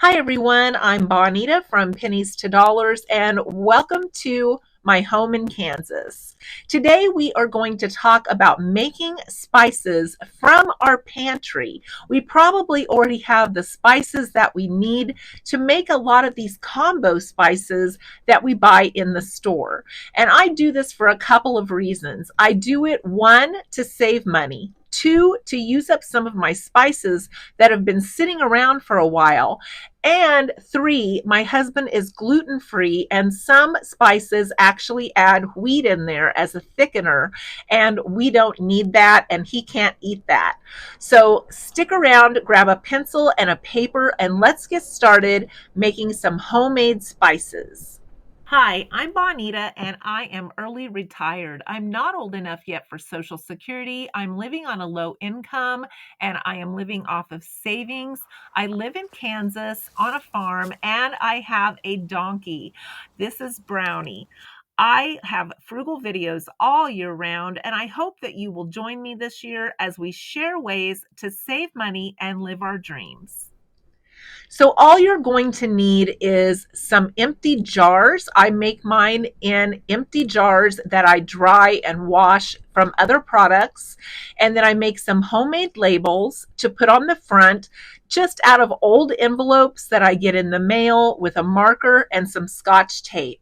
Hi everyone, I'm Bonita from Pennies to Dollars and welcome to my home in Kansas. Today we are going to talk about making spices from our pantry. We probably already have the spices that we need to make a lot of these combo spices that we buy in the store. And I do this for a couple of reasons. I do it, one, to save money. Two, to use up some of my spices that have been sitting around for a while. And three, my husband is gluten-free, and some spices actually add wheat in there as a thickener, and we don't need that, and he can't eat that. So stick around, grab a pencil and a paper, and let's get started making some homemade spices. Hi, I'm Bonita and I am early retired. I'm not old enough yet for Social Security. I'm living on a low income and I am living off of savings. I live in Kansas on a farm and I have a donkey. This is Brownie. I have frugal videos all year round and I hope that you will join me this year as we share ways to save money and live our dreams. So all you're going to need is some empty jars. I make mine in empty jars that I dry and wash from other products. And then I make some homemade labels to put on the front just out of old envelopes that I get in the mail with a marker and some Scotch tape.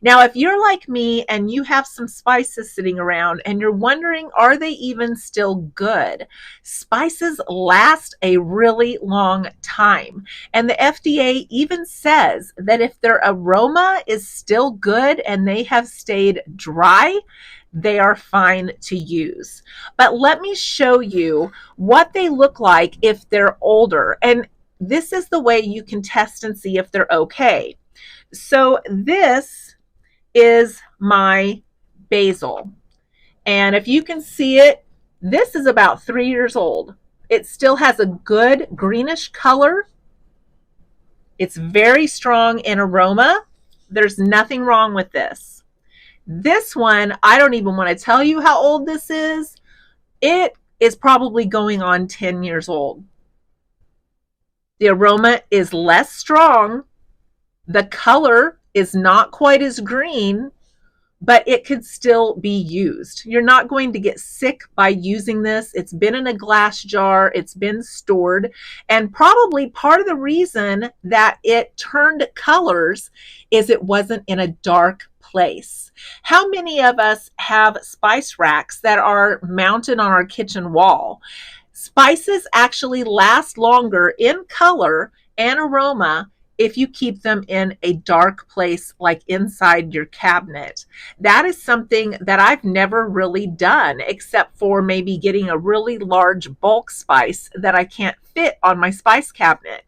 Now, if you're like me and you have some spices sitting around and you're wondering, are they even still good? Spices last a really long time. And the FDA even says that if their aroma is still good and they have stayed dry, they are fine to use. But let me show you what they look like if they're older. And this is the way you can test and see if they're okay. So this is my basil. And if you can see it, this is about 3 years old. It still has a good greenish color. It's very strong in aroma. There's nothing wrong with this. This one, I don't even want to tell you how old this is. It is probably going on 10 years old. The aroma is less strong. The color is not quite as green, but it could still be used. You're not going to get sick by using this. It's been in a glass jar, it's been stored, and probably part of the reason that it turned colors is it wasn't in a dark place. How many of us have spice racks that are mounted on our kitchen wall? Spices actually last longer in color and aroma if you keep them in a dark place like inside your cabinet. That is something that I've never really done except for maybe getting a really large bulk spice that I can't fit on my spice cabinet.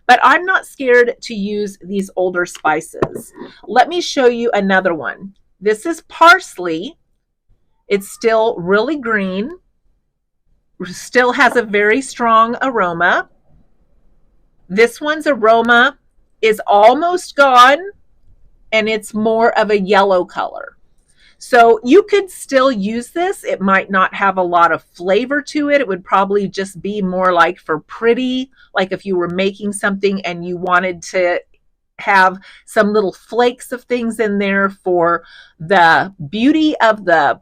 But I'm not scared to use these older spices. Let me show you another one. This is parsley. It's still really green, still has a very strong aroma. This one's aroma is almost gone and it's more of a yellow color. So you could still use this. It might not have a lot of flavor to it. It would probably just be more like for pretty, like if you were making something and you wanted to have some little flakes of things in there for the beauty of the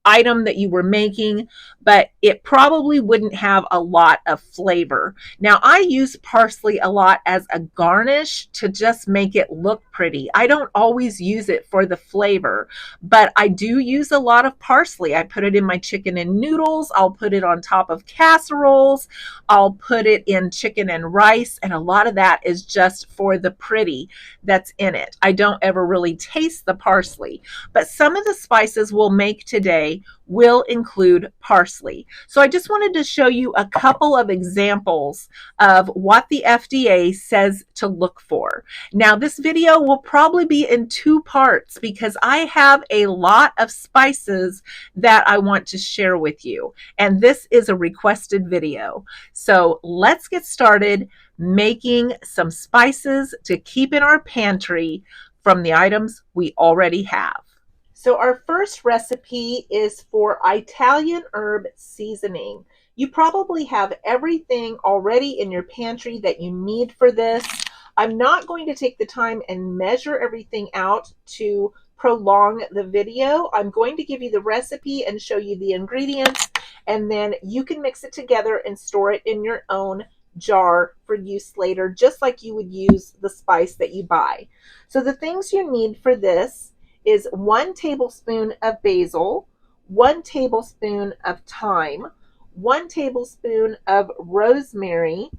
item that you were making, but it probably wouldn't have a lot of flavor. Now, I use parsley a lot as a garnish to just make it look pretty. I don't always use it for the flavor, but I do use a lot of parsley. I put it in my chicken and noodles. I'll put it on top of casseroles. I'll put it in chicken and rice, and a lot of that is just for the pretty that's in it. I don't ever really taste the parsley, but some of the spices we'll make today will include parsley. So I just wanted to show you a couple of examples of what the FDA says to look for. Now, this video will probably be in two parts because I have a lot of spices that I want to share with you, and this is a requested video. So let's get started making some spices to keep in our pantry from the items we already have. So our first recipe is for Italian herb seasoning. You probably have everything already in your pantry that you need for this. I'm not going to take the time and measure everything out to prolong the video. I'm going to give you the recipe and show you the ingredients, and then you can mix it together and store it in your own jar for use later, just like you would use the spice that you buy. So the things you need for this is 1 tablespoon of basil, 1 tablespoon of thyme, 1 tablespoon of rosemary,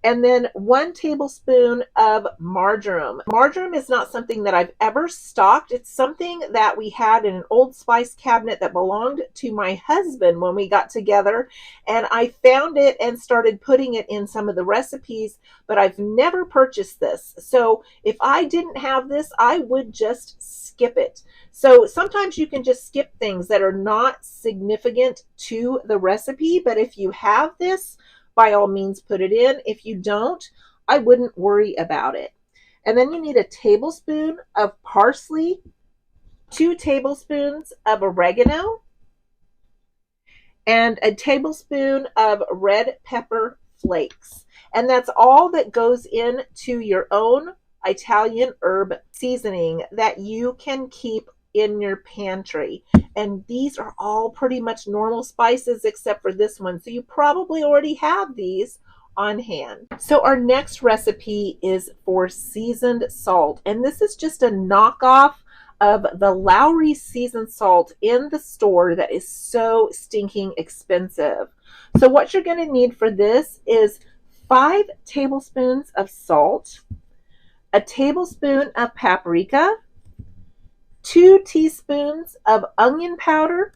and then 1 tablespoon of marjoram. Marjoram is not something that I've ever stocked. It's something that we had in an old spice cabinet that belonged to my husband when we got together, and I found it and started putting it in some of the recipes, but I've never purchased this. So if I didn't have this, I would just skip it. So sometimes you can just skip things that are not significant to the recipe, but if you have this, by all means put it in. If you don't, I wouldn't worry about it. And then you need a tablespoon of parsley, 2 tablespoons of oregano, and a tablespoon of red pepper flakes. And that's all that goes into your own Italian herb seasoning that you can keep in your pantry. And these are all pretty much normal spices except for this one. So you probably already have these on hand. So our next recipe is for seasoned salt. And this is just a knockoff of the Lowry seasoned salt in the store that is so stinking expensive. So what you're going to need for this is 5 tablespoons of salt, a tablespoon of paprika, 2 teaspoons of onion powder,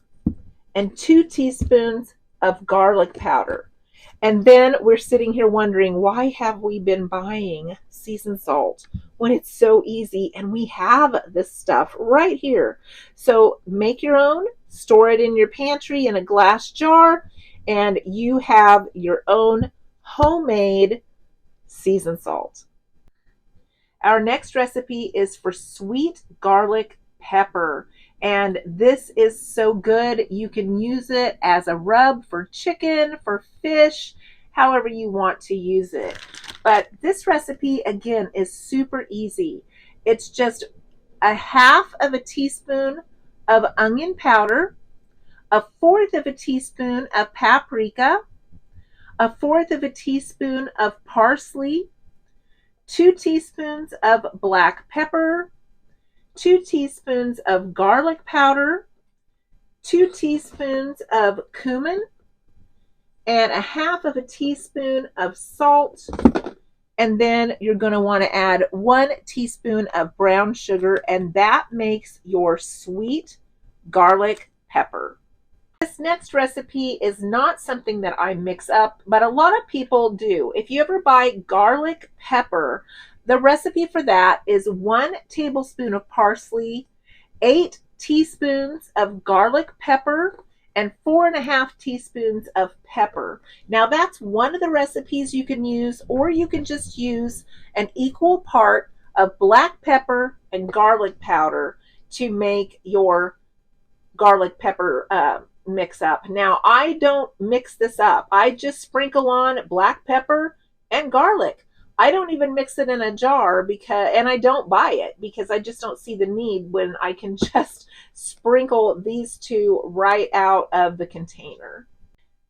and 2 teaspoons of garlic powder. And then we're sitting here wondering, why have we been buying seasoned salt when it's so easy and we have this stuff right here? So make your own, store it in your pantry in a glass jar, and you have your own homemade seasoned salt. Our next recipe is for sweet garlic pepper, and this is so good. You can use it as a rub for chicken, for fish, however you want to use it. But this recipe again is super easy. It's just a 1/2 teaspoon of onion powder, a 1/4 teaspoon of paprika, a 1/4 teaspoon of parsley, 2 teaspoons of black pepper, 2 teaspoons of garlic powder, 2 teaspoons of cumin, and a 1/2 teaspoon of salt. And then you're going to want to add 1 teaspoon of brown sugar, and that makes your sweet garlic pepper. This next recipe is not something that I mix up, but a lot of people do. If you ever buy garlic pepper, the recipe for that is 1 tablespoon of parsley, 8 teaspoons of garlic pepper, and 4.5 teaspoons of pepper. Now that's one of the recipes you can use, or you can just use an equal part of black pepper and garlic powder to make your garlic pepper mix up. Now I don't mix this up. I just sprinkle on black pepper and garlic. I don't even mix it in a jar and I don't buy it because I just don't see the need when I can just sprinkle these two right out of the container.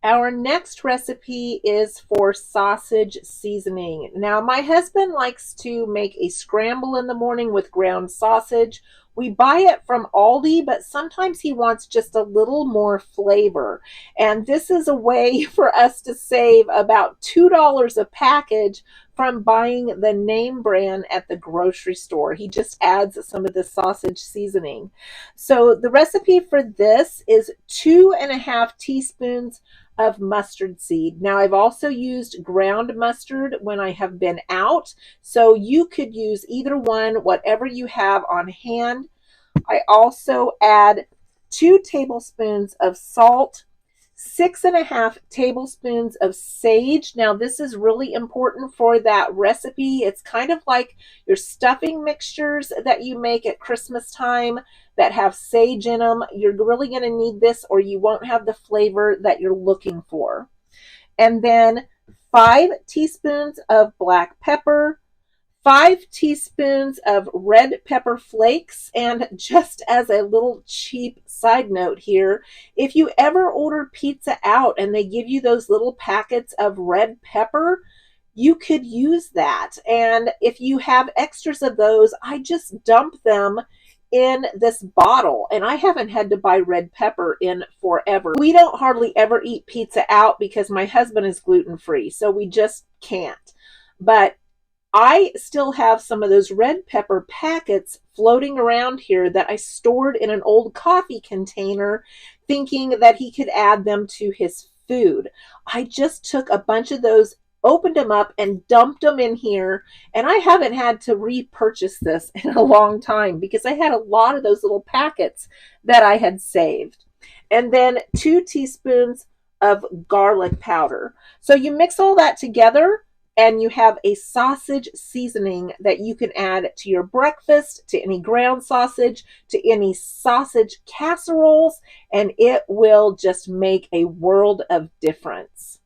Our next recipe is for sausage seasoning. Now, my husband likes to make a scramble in the morning with ground sausage. We buy it from Aldi, but sometimes he wants just a little more flavor. And this is a way for us to save about $2 a package from buying the name brand at the grocery store. He just adds some of the sausage seasoning. So the recipe for this is 2.5 teaspoons of mustard seed. Now I've also used ground mustard when I have been out, so you could use either one, whatever you have on hand. I also add 2 tablespoons of salt, 6.5 tablespoons of sage. Now this is really important for that recipe. It's kind of like your stuffing mixtures that you make at Christmas time that have sage in them. You're really going to need this or you won't have the flavor that you're looking for. And then 5 teaspoons of black pepper, 5 teaspoons of red pepper flakes. And just as a little cheap side note here, if you ever order pizza out and they give you those little packets of red pepper, you could use that. And if you have extras of those, I just dump them in this bottle, and I haven't had to buy red pepper in forever. We don't hardly ever eat pizza out because my husband is gluten-free, so we just can't. But I still have some of those red pepper packets floating around here that I stored in an old coffee container, thinking that he could add them to his food. I just took a bunch of those, opened them up, and dumped them in here, and I haven't had to repurchase this in a long time because I had a lot of those little packets that I had saved. And then 2 teaspoons of garlic powder. So you mix all that together, and you have a sausage seasoning that you can add to your breakfast, to any ground sausage, to any sausage casseroles, and it will just make a world of difference.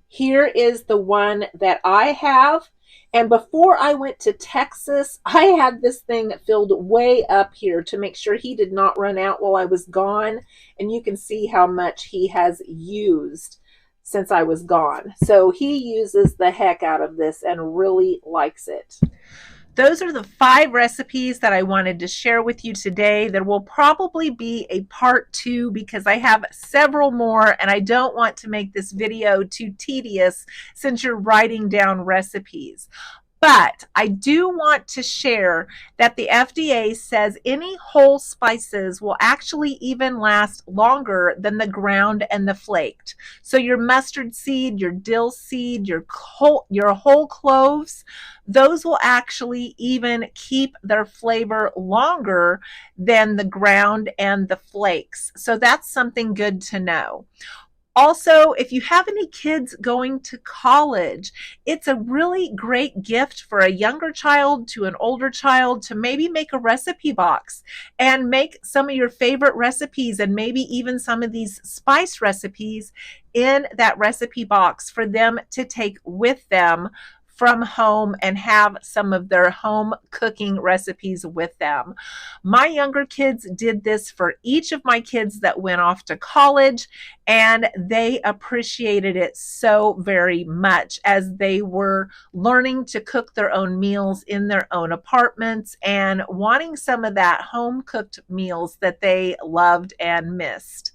Here is the one that I have. And before I went to Texas, I had this thing filled way up here to make sure he did not run out while I was gone. And you can see how much he has used since I was gone. So he uses the heck out of this and really likes it. Those are the 5 recipes that I wanted to share with you today. There will probably be a part 2 because I have several more and I don't want to make this video too tedious since you're writing down recipes. But I do want to share that the FDA says any whole spices will actually even last longer than the ground and the flaked. So your mustard seed, your dill seed, your whole cloves, those will actually even keep their flavor longer than the ground and the flakes. So that's something good to know. Also, if you have any kids going to college, it's a really great gift for a younger child to an older child to maybe make a recipe box and make some of your favorite recipes and maybe even some of these spice recipes in that recipe box for them to take with them from home and have some of their home cooking recipes with them. My younger kids did this for each of my kids that went off to college, and they appreciated it so very much as they were learning to cook their own meals in their own apartments and wanting some of that home cooked meals that they loved and missed.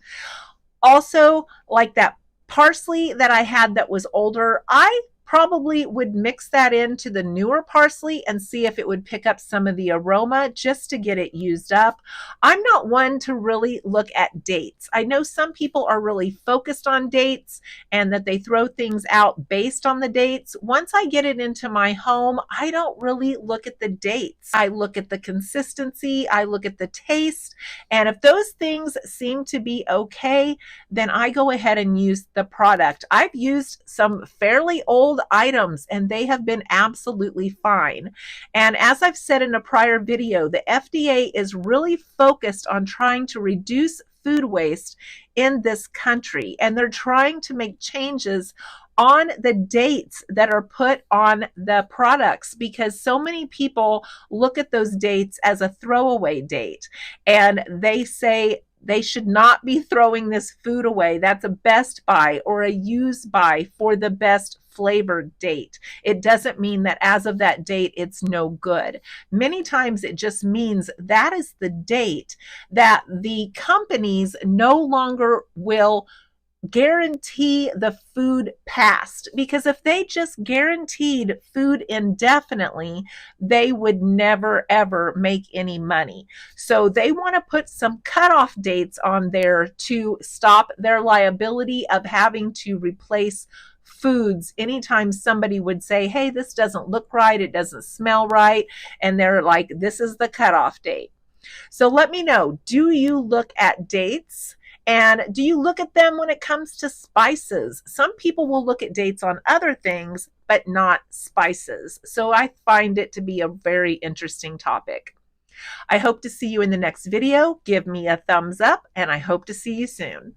Also, like that parsley that I had that was older, I probably would mix that into the newer parsley and see if it would pick up some of the aroma just to get it used up. I'm not one to really look at dates. I know some people are really focused on dates and that they throw things out based on the dates. Once I get it into my home, I don't really look at the dates. I look at the consistency, I look at the taste, and if those things seem to be okay, then I go ahead and use the product. I've used some fairly old items and they have been absolutely fine. And as I've said in a prior video, the FDA is really focused on trying to reduce food waste in this country, and they're trying to make changes on the dates that are put on the products because so many people look at those dates as a throwaway date and they say they should not be throwing this food away. That's a best buy or a use buy for the best flavored date. It doesn't mean that as of that date, it's no good. Many times it just means that is the date that the companies no longer will guarantee the food past, because if they just guaranteed food indefinitely, they would never ever make any money. So they want to put some cutoff dates on there to stop their liability of having to replace foods anytime somebody would say, hey, this doesn't look right, it doesn't smell right, and they're like, this is the cutoff date. So let me know, do you look at dates? And do you look at them when it comes to spices? Some people will look at dates on other things, but not spices. So I find it to be a very interesting topic. I hope to see you in the next video. Give me a thumbs up, and I hope to see you soon.